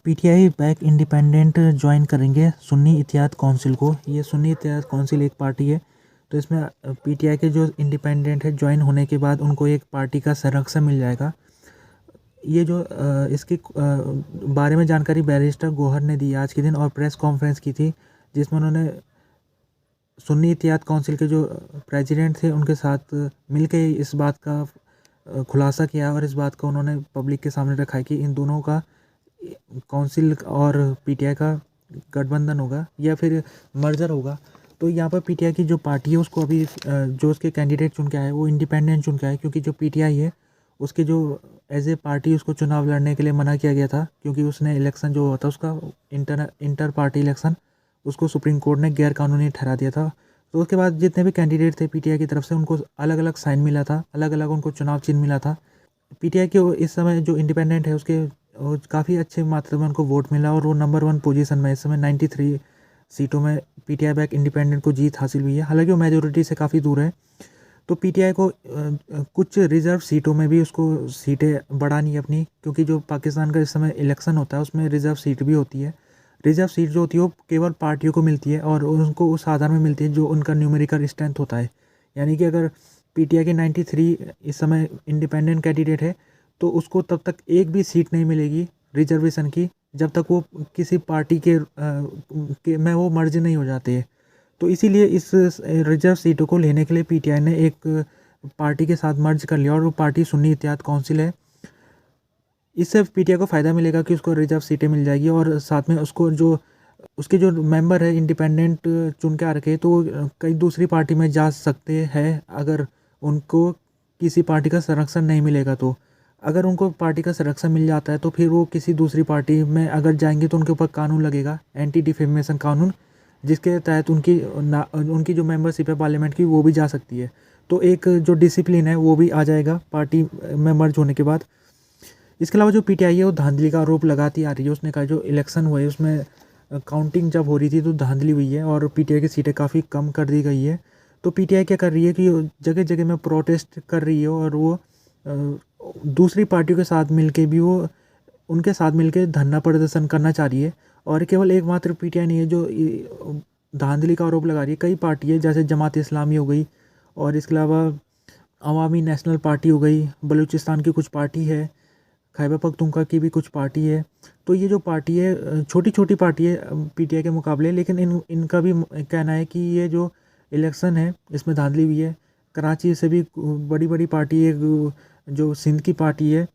PTI back independent join करेंगे सुन्नी इत्तेहाद council को। ये सुन्नी इत्तेहाद काउंसिल एक पार्टी है, तो इसमें पीटीआई के जो इंडिपेंडेंट है ज्वाइन होने के बाद उनको एक पार्टी का संरक्षण मिल जाएगा। ये जो इसके बारे में जानकारी बैरिस्टर गौहर ने दी आज के दिन और प्रेस कॉन्फ्रेंस की थी, जिसमें उन्होंने सुन्नी इत्तेहाद काउंसिल के जो प्रेसिडेंट थे उनके साथ मिलके इस बात का खुलासा किया और इस बात को उन्होंने पब्लिक के सामने रखा है कि इन दोनों का काउंसिल और पीटीआई का गठबंधन होगा या फिर मर्जर होगा। तो यहाँ पर पीटीआई की जो पार्टी है उसको अभी जो उसके कैंडिडेट चुन के आए वो इंडिपेंडेंट चुन के आए, क्योंकि जो पीटीआई है उसके जो एज ए पार्टी उसको चुनाव लड़ने के लिए मना किया गया था, क्योंकि उसने इलेक्शन जो होता उसका इंटर पार्टी इलेक्शन उसको सुप्रीम कोर्ट ने गैर कानूनी ठहरा दिया था। तो उसके बाद जितने भी कैंडिडेट थे पीटीआई की तरफ से उनको अलग अलग साइन मिला था, अलग अलग उनको चुनाव चिन्ह मिला था। पीटीआई के इस समय जो इंडिपेंडेंट है उसके काफ़ी अच्छे मात्रा में उनको वोट मिला और वो नंबर 1 पोजीशन में इस समय 93 सीटों में पीटीआई बैक इंडिपेंडेंट को जीत हासिल हुई है। हालांकि वो मेजोरिटी से काफ़ी दूर है, तो पीटीआई को कुछ रिजर्व सीटों में भी उसको सीटें बढ़ानी है अपनी, क्योंकि जो पाकिस्तान का इस समय इलेक्शन होता है उसमें रिजर्व सीट भी होती है। रिजर्व सीट जो होती है वो केवल पार्टियों को मिलती है और उनको उस आधार में मिलती है जो उनका न्यूमेरिकल स्ट्रेंथ होता है। यानी कि अगर पीटीआई के 93 इस समय इंडिपेंडेंट कैंडिडेट है तो उसको तब तक एक भी सीट नहीं मिलेगी रिजर्वेशन की जब तक वो किसी पार्टी के में वो मर्ज नहीं हो जाते हैं। तो इसीलिए इस रिजर्व सीटों को लेने के लिए पीटीआई ने एक पार्टी के साथ मर्ज कर लिया और वो पार्टी सुन्नी इत्तेहाद काउंसिल है। इससे पीटीआई को फ़ायदा मिलेगा कि उसको रिजर्व सीटें मिल जाएगी और साथ में उसको जो उसके जो मेंबर है इंडिपेंडेंट चुन के आ रखे तो कई दूसरी पार्टी में जा सकते हैं अगर उनको किसी पार्टी का संरक्षण नहीं मिलेगा। तो अगर उनको पार्टी का संरक्षण मिल जाता है तो फिर वो किसी दूसरी पार्टी में अगर जाएंगे तो उनके ऊपर कानून लगेगा, एंटी डिफेमेशन कानून, जिसके तहत उनकी जो मेंबरशिप है पार्लियामेंट की वो भी जा सकती है। तो एक जो डिसिप्लिन है वो भी आ जाएगा पार्टी में मर्ज होने के बाद। इसके अलावा जो पीटीआई है वो धांधली का आरोप लगाती आ रही है। उसने कहा जो इलेक्शन हुए उसमें काउंटिंग जब हो रही थी तो धांधली हुई है और पीटीआई की सीटें काफ़ी कम कर दी गई है। तो पीटीआई क्या कर रही है कि जगह जगह में प्रोटेस्ट कर रही है और वो दूसरी पार्टियों के साथ मिलके भी वो उनके साथ मिलके धरना प्रदर्शन करना चाह रही है। और केवल एकमात्र पीटीआई नहीं है जो धांधली का आरोप लगा रही है, कई पार्टी है जैसे जमात इस्लामी हो गई और इसके अलावा अवामी नेशनल पार्टी हो गई, बलूचिस्तान की कुछ पार्टी है, खैबर पख्तूनख्वा की भी कुछ पार्टी है। तो ये जो पार्टी है छोटी छोटी पार्टी है पीटीआई के मुकाबले, लेकिन इनका भी कहना है कि ये जो इलेक्शन है इसमें धांधली हुई है। कराची से भी बड़ी बड़ी पार्टी है, जो सिंध की पार्टी है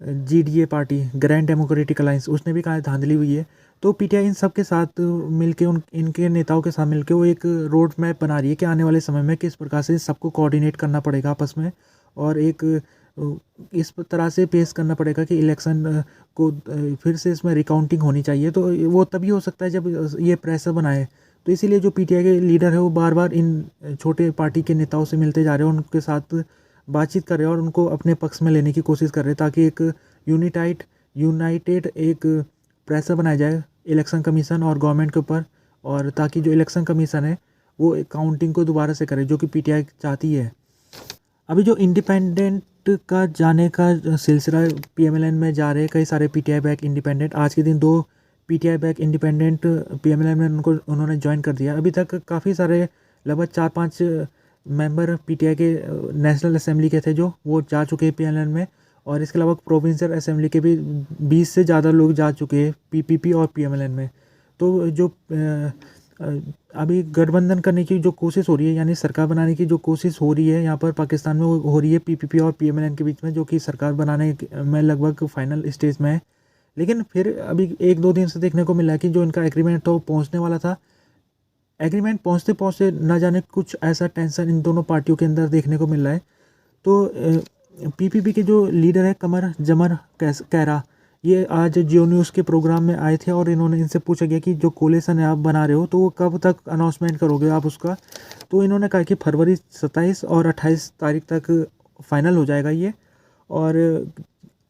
GDA party, grand democratic alliance, उसने भी कहा धांधली हुई है। तो पीटीआई इन सब के साथ मिलके इनके नेताओं के साथ मिलके वो एक रोड मैप बना रही है कि आने वाले समय में किस प्रकार से सबको कोऑर्डिनेट करना पड़ेगा आपस में और एक इस तरह से पेश करना पड़ेगा कि इलेक्शन को फिर से इसमें रिकाउंटिंग होनी चाहिए। तो वो तभी हो सकता है जब ये प्रेशर बनाए। तो इसीलिए जो पीटीआई के लीडर है वो बार बार इन छोटे पार्टी के नेताओं से मिलते जा रहे हैं, उनके साथ बातचीत कर रहे हैं और उनको अपने पक्ष में लेने की कोशिश कर रहे हैं ताकि एक यूनाइटेड एक प्रेशर बनाया जाए इलेक्शन कमीशन और गवर्नमेंट के ऊपर, और ताकि जो इलेक्शन कमीशन है वो काउंटिंग को दोबारा से करे जो कि पीटीआई चाहती है। अभी जो इंडिपेंडेंट का जाने का सिलसिला पीएमएलएन में जा रहे कई सारे पीटीआई बैक इंडिपेंडेंट, आज के दिन 2 पीटीआई बैक इंडिपेंडेंट पीएमएलएन में उन्होंने ज्वाइन कर दिया। अभी तक काफ़ी सारे लगभग 4-5 मेंबर पीटीआई के नेशनल असेंबली के थे जो वो जा चुके हैं पीएमएलएन में, और इसके अलावा प्रोविंशियल असेंबली के भी 20 से ज़्यादा लोग जा चुके हैं पीपीपी और पीएमएलएन में। तो जो अभी गठबंधन करने की जो कोशिश हो रही है, यानी सरकार बनाने की जो कोशिश हो रही है यहाँ पर पाकिस्तान में, वो हो रही है पीपीपी और पीएमएलएन के बीच में, जो कि सरकार बनाने में लगभग फाइनल स्टेज में है। लेकिन फिर अभी 1-2 दिन से देखने को मिला है कि जो इनका एग्रीमेंट था वो पहुँचने वाला था, एग्रीमेंट पहुँचते पहुँचते न जाने कुछ ऐसा टेंशन इन दोनों पार्टियों के अंदर देखने को मिल रहा है। तो पीपीपी के जो लीडर है कमर जमर कैरा, ये आज जियो न्यूज़ के प्रोग्राम में आए थे और इनसे पूछा गया कि जो कोलेशन है आप बना रहे हो तो वो कब तक अनाउंसमेंट करोगे आप उसका। तो इन्होंने कहा कि फरवरी 27 और 28 तारीख तक फाइनल हो जाएगा ये, और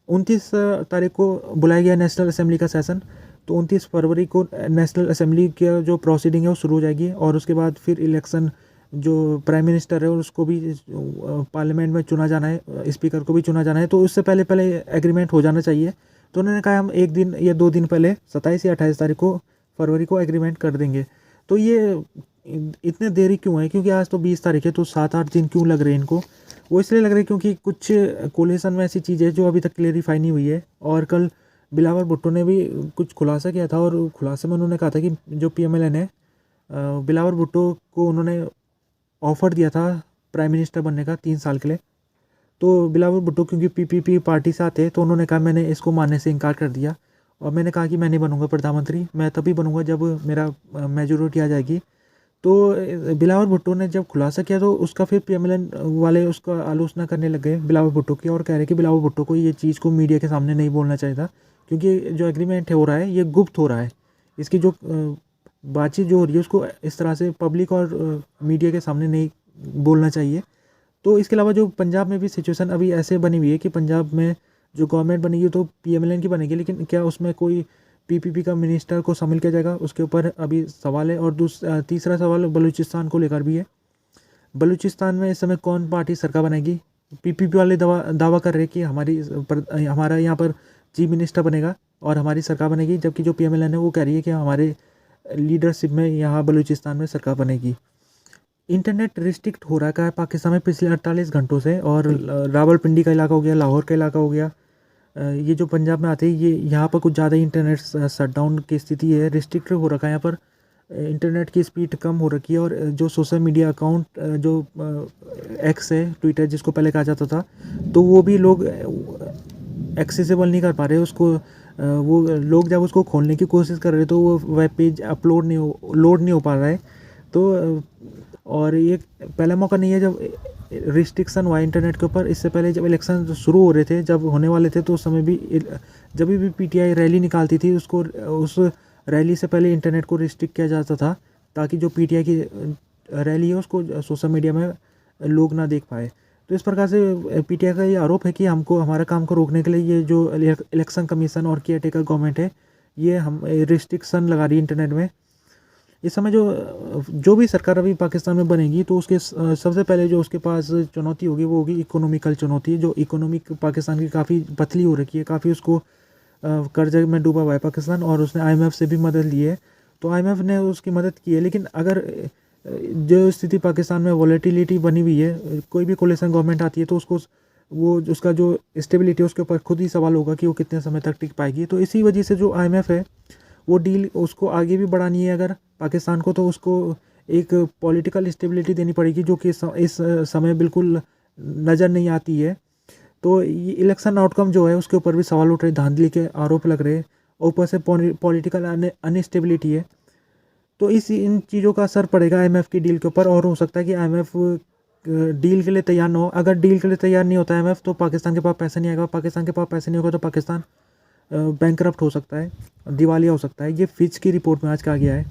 29 तारीख को बुलाया गया नेशनल असेंबली का सेशन। तो 29 फरवरी को नेशनल असेंबली की जो प्रोसीडिंग है वो शुरू हो जाएगी और उसके बाद फिर इलेक्शन जो प्राइम मिनिस्टर है उसको भी पार्लियामेंट में चुना जाना है, स्पीकर को भी चुना जाना है। तो उससे पहले एग्रीमेंट हो जाना चाहिए तो उन्होंने कहा हम 1 दिन या 2 दिन पहले 27 या 28 तारीख को फरवरी को एग्रीमेंट कर देंगे। तो ये इतने देरी क्यों है, क्योंकि आज तो 20 तारीख है, तो 7-8 दिन क्यों लग रहे हैं इनको? वो इसलिए लग रहे हैं क्योंकि कुछ कोलिशन में ऐसी चीज़ें जो अभी तक क्लेरिफाई नहीं हुई है। और कल बिलावल भुट्टो ने भी कुछ खुलासा किया था, और खुलासे में उन्होंने कहा था कि जो PMLN है, बिलावल भुट्टो को उन्होंने ऑफ़र दिया था प्राइम मिनिस्टर बनने का 3 साल के लिए। तो बिलावल भुट्टो क्योंकि PPP पार्टी से आते हैं, तो उन्होंने कहा मैंने इसको मानने से इनकार कर दिया, और मैंने कहा कि मैं नहीं बनूंगा प्रधानमंत्री, मैं तभी बनूंगा जब मेरा मेजोरिटी आ जाएगी। तो बिलावल भुट्टो ने जब खुलासा किया तो उसका फिर PMLN वाले उसका आलोचना करने लग गए बिलावल भुट्टो की, और कह रहे कि बिलावल भुट्टो को ये चीज़ को मीडिया के सामने नहीं बोलना चाहिए था, क्योंकि जो एग्रीमेंट हो रहा है ये गुप्त हो रहा है। इसकी जो बातचीत जो हो रही है उसको इस तरह से पब्लिक और मीडिया के सामने नहीं बोलना चाहिए। तो इसके अलावा जो पंजाब में भी सिचुएशन अभी ऐसे बनी हुई है कि पंजाब में जो गवर्नमेंट बनेगी तो PMLN की बनेगी, लेकिन क्या उसमें कोई PPP का मिनिस्टर को शामिल किया जाएगा, उसके ऊपर अभी सवाल है। और तीसरा सवाल बलूचिस्तान को लेकर भी है। बलूचिस्तान में इस समय कौन पार्टी सरकार बनाएगी? PPP वाले दावा कर रहे हैं कि हमारा यहाँ पर चीफ मिनिस्टर बनेगा और हमारी सरकार बनेगी, जबकि जो PMLN है वो कह रही है कि हमारे लीडरशिप में यहाँ बलूचिस्तान में सरकार बनेगी। इंटरनेट रिस्ट्रिक्ट हो रखा है पाकिस्तान में पिछले 48 घंटों से, और रावलपिंडी का इलाका हो गया, लाहौर का इलाका हो गया, ये जो पंजाब में आते हैं, ये यहाँ पर कुछ ज़्यादा इंटरनेट शटडाउन की स्थिति है, रिस्ट्रिक्ट हो रखा है यहाँ पर। इंटरनेट की स्पीड कम हो रखी है, और जो सोशल मीडिया अकाउंट जो एक्स है, ट्विटर जिसको पहले कहा जाता था, तो वो भी लोग एक्सेसिबल नहीं कर पा रहे उसको। वो लोग जब उसको खोलने की कोशिश कर रहे हैं तो वो वेब पेज लोड नहीं हो पा रहा है। तो और ये पहला मौका नहीं है जब रिस्ट्रिक्शन हुआ इंटरनेट के ऊपर। इससे पहले जब इलेक्शन शुरू हो रहे थे, जब होने वाले थे, तो उस समय भी जब भी PTI रैली निकालती थी, उस रैली से पहले इंटरनेट को रिस्ट्रिक्ट किया जाता था, ताकि जो PTI की रैली है उसको सोशल मीडिया में लोग ना देख पाए। तो इस प्रकार से PTI का ये आरोप है कि हमको हमारा काम को रोकने के लिए ये जो इलेक्शन कमीशन और केयरटेकर गवर्नमेंट है, ये हम रिस्ट्रिक्शन लगा रही है इंटरनेट में। इस समय जो भी सरकार अभी पाकिस्तान में बनेगी, तो उसके सबसे पहले जो उसके पास चुनौती होगी वो होगी इकोनॉमिकल चुनौती। जो इकोनॉमिक पाकिस्तान की काफ़ी पतली हो रखी है, काफ़ी उसको कर्जे में डूबा हुआ है पाकिस्तान, और उसने IMF से भी मदद ली है। तो IMF ने उसकी मदद की है, लेकिन अगर जो स्थिति पाकिस्तान में वॉलेटिलिटी बनी हुई है, कोई भी कोलिशन गवर्नमेंट आती है तो उसका जो स्टेबिलिटी है उसके ऊपर खुद ही सवाल होगा कि वो कितने समय तक टिक पाएगी। तो इसी वजह से जो IMF है वो डील उसको आगे भी बढ़ानी है अगर पाकिस्तान को, तो उसको एक पॉलिटिकल स्टेबिलिटी देनी पड़ेगी, जो कि इस समय बिल्कुल नज़र नहीं आती है। तो ये इलेक्शन आउटकम जो है उसके ऊपर भी सवाल उठ रहे, धांधली के आरोप लग रहे, और ऊपर से पॉलिटिकल अनस्टेबिलिटी है। तो इन चीज़ों का असर पड़ेगा IMF की डील के ऊपर, और हो सकता है कि IMF डील के लिए तैयार ना हो। अगर डील के लिए तैयार नहीं होता IMF, तो पाकिस्तान के पास पैसा नहीं आएगा, पाकिस्तान के पास पैसे नहीं होगा तो पाकिस्तान बैंकरप्ट हो सकता है, दिवालिया हो सकता है। ये फिच की रिपोर्ट में आज कहा गया है।